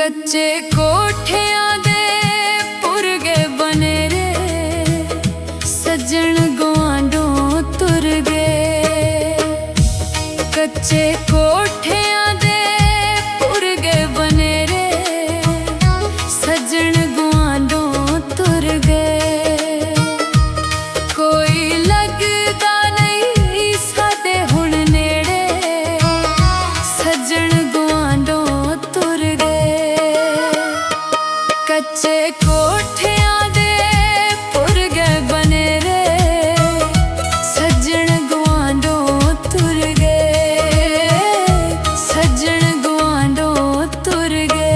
कच्चे कोठियां दे पुरगे बने रे, सज्जन गुआंढों तुर गए। कच्चे कोठियां दे पुरगे बने रे, सज्जन गुआंढों तुर गए। कोई लगदा नहीं साडे हुण नेड़े, सज्जन गुआंढों तुर गए। कच्चे कोठियां दे पुरगे बने रे, सज्जन गुआंढों तुर गए। सज्जन गुआंढों तुर गए।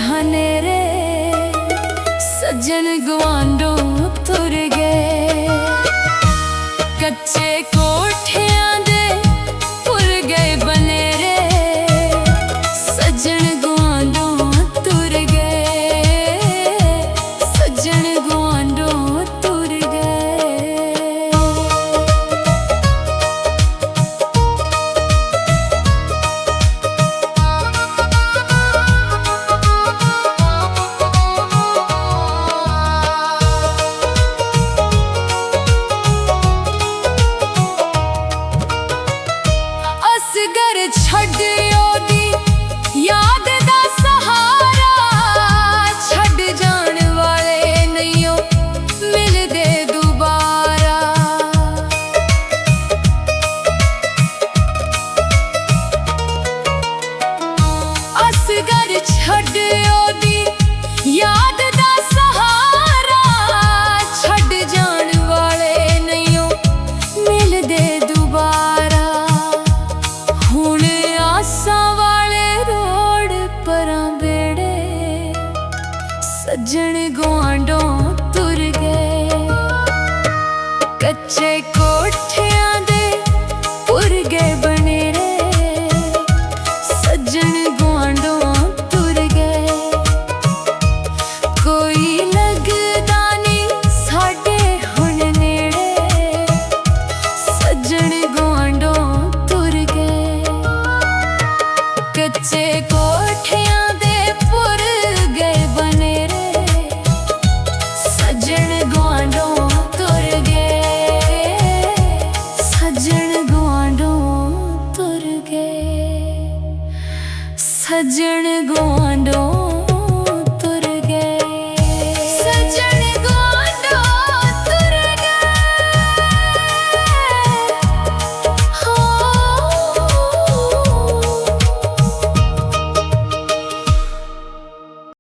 हनेरे सज्जन गुआंढों तुर गए। कच्चे कोठियां दे पुरगे बने रे, सज्जन गुआंढों तुर गए। सज्जन गुआंढों तुर गए। घर छड्डियो दी याद दा सहारा, छड्ड जान वाले नहीं मिलदे दुबारा। अस घर छड्डियो दी याद दा सहारा, छड्ड जान वाले नहीं मिलदे दुबारा। सज्जन गुआंढों तुर गए। कच्चे